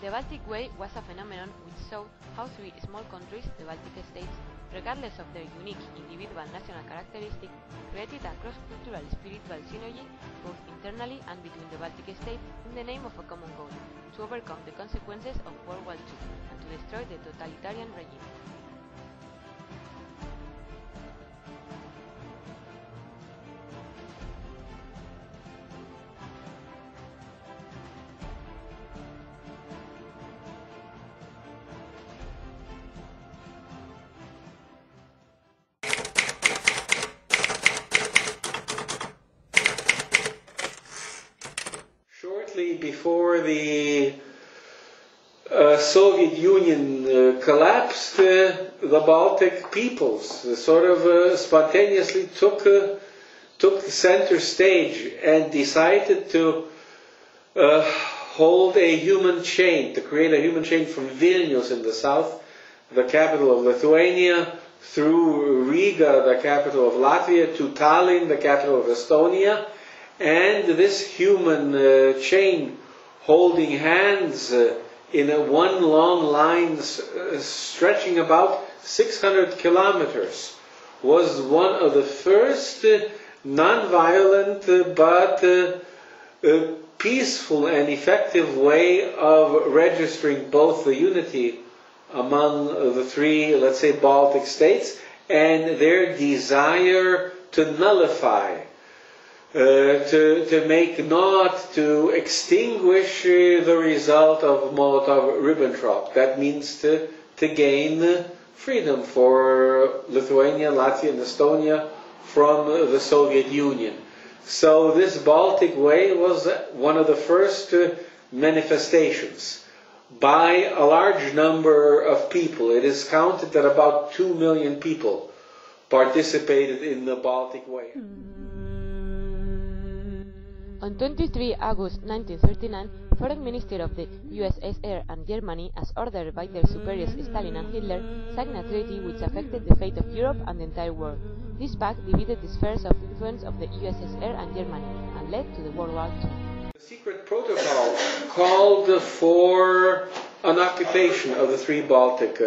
The Baltic Way was a phenomenon which showed how three small countries, the Baltic States, regardless of their unique individual national characteristics, created a cross-cultural spiritual synergy both internally and between the Baltic States in the name of a common goal, to overcome the consequences of World War II and to destroy the totalitarian regime. Shortly before the Soviet Union collapsed, the Baltic peoples sort of spontaneously took the center stage and decided to hold a human chain, to create a human chain from Vilnius in the south, the capital of Lithuania, through Riga, the capital of Latvia, to Tallinn, the capital of Estonia. And this human chain holding hands in one long line stretching about 600 kilometers was one of the first non-violent but peaceful and effective way of registering both the unity among the three, let's say, Baltic states and their desire to nullify, to make naught, to extinguish the result of Molotov-Ribbentrop. That means to gain freedom for Lithuania, Latvia and Estonia from the Soviet Union. So this Baltic Way was one of the first manifestations by a large number of people. It is counted that about 2 million people participated in the Baltic Way. On 23 August 1939, Foreign Minister of the USSR and Germany, as ordered by their superiors Stalin and Hitler, signed a treaty which affected the fate of Europe and the entire world. This pact divided the spheres of influence of the USSR and Germany and led to the World War II. The secret protocol called for an occupation of the three Baltic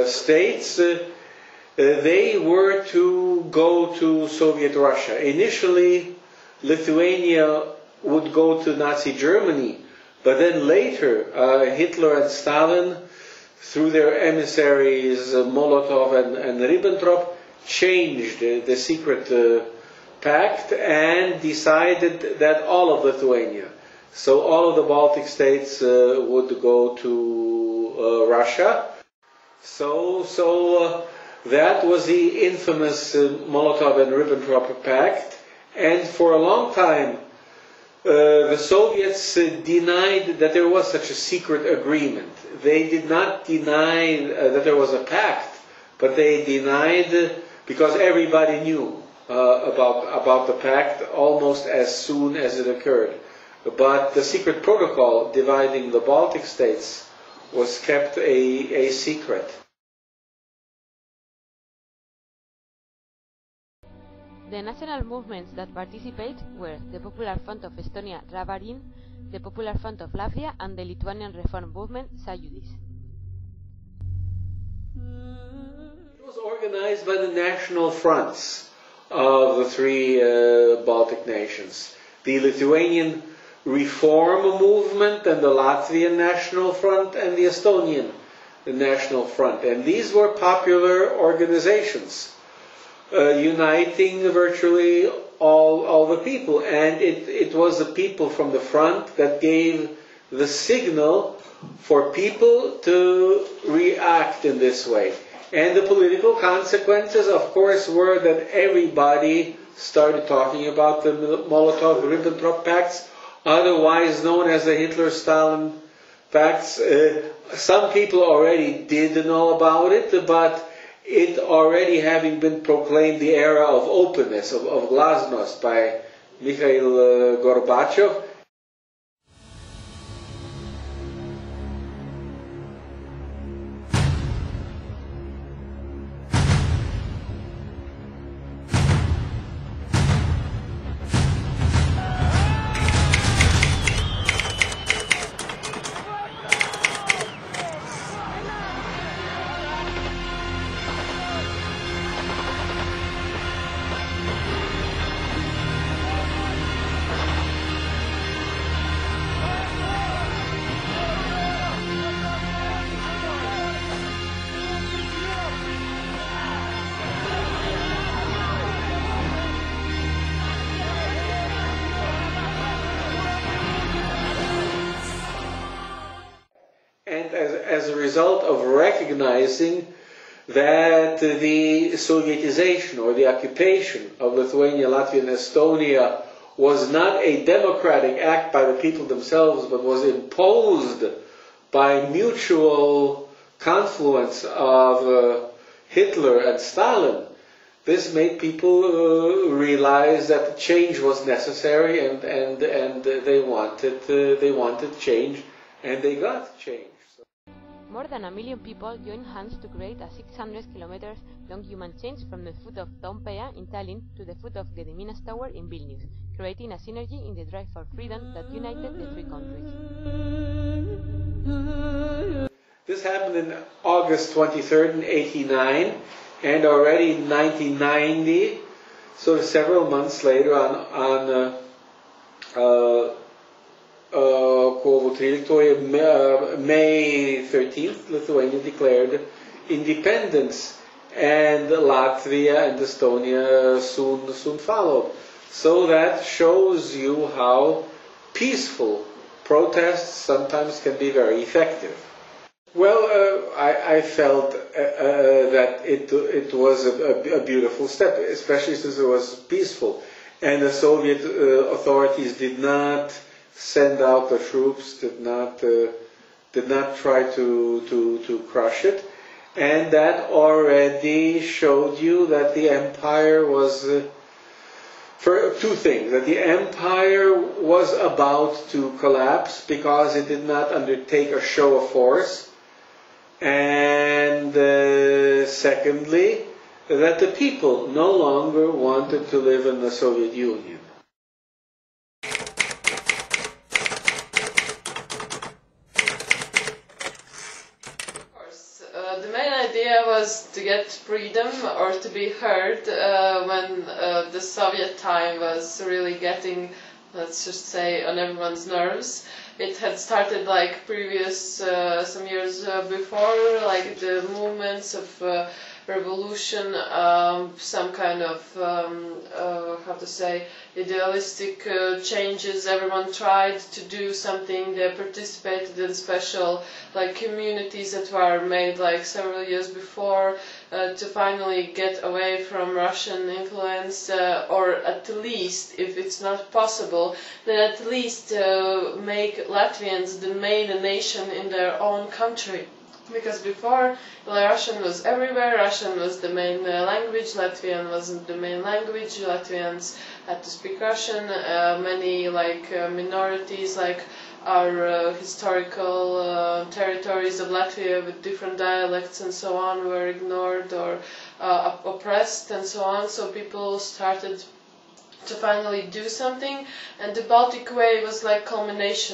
states. They were to go to Soviet Russia. Initially, Lithuania would go to Nazi Germany, but then later Hitler and Stalin, through their emissaries Molotov and Ribbentrop, changed the secret pact and decided that all of Lithuania, so all of the Baltic states would go to Russia. So that was the infamous Molotov and Ribbentrop pact. And for a long time, the Soviets denied that there was such a secret agreement. They did not deny that there was a pact, but they denied, because everybody knew about the pact almost as soon as it occurred. But the secret protocol dividing the Baltic states was kept a secret. The national movements that participate were the Popular Front of Estonia Ravarin, the Popular Front of Latvia and the Lithuanian Reform Movement Sąjūdis. It was organized by the national fronts of the three Baltic nations. The Lithuanian Reform Movement and the Latvian National Front and the Estonian National Front. And these were popular organizations, uniting virtually all the people. And it was the people from the front that gave the signal for people to react in this way. And the political consequences, of course, were that everybody started talking about the Molotov-Ribbentrop pacts, otherwise known as the Hitler-Stalin pacts. Some people already did know about it, but it already having been proclaimed the era of openness, of glasnost by Mikhail Gorbachev. result of recognizing that the Sovietization or the occupation of Lithuania, Latvia and Estonia was not a democratic act by the people themselves, but was imposed by mutual confluence of Hitler and Stalin. This made people realize that change was necessary, and they wanted change, and they got change. More than 1 million people joined hands to create a 600 kilometers long human chain from the foot of Toompea in Tallinn to the foot of Gediminas Tower in Vilnius, creating a synergy in the drive for freedom that united the three countries. This happened in August 23rd in '89, and already in 1990, so several months later, on May 13th, Lithuania declared independence, and Latvia and Estonia soon followed. So that shows you how peaceful protests sometimes can be very effective. Well, I felt that it was a beautiful step, especially since it was peaceful, and the Soviet authorities did not send out the troops, did not try to crush it, and that already showed you that the empire was for two things: that the empire was about to collapse because it did not undertake a show of force, and secondly, that the people no longer wanted to live in the Soviet Union. The main idea was to get freedom or to be heard when the Soviet time was really getting, let's just say, on everyone's nerves. It had started like some years before, like the movements of revolution, some kind of, idealistic changes. Everyone tried to do something. They participated in special communities that were made several years before to finally get away from Russian influence, or at least, if it's not possible, then at least make Latvians the main nation in their own country. Because before, Russian was everywhere, Russian was the main language, Latvian wasn't the main language, Latvians had to speak Russian, many minorities our historical territories of Latvia with different dialects and so on were ignored or oppressed and so on, so people started to finally do something, and the Baltic Way was like culmination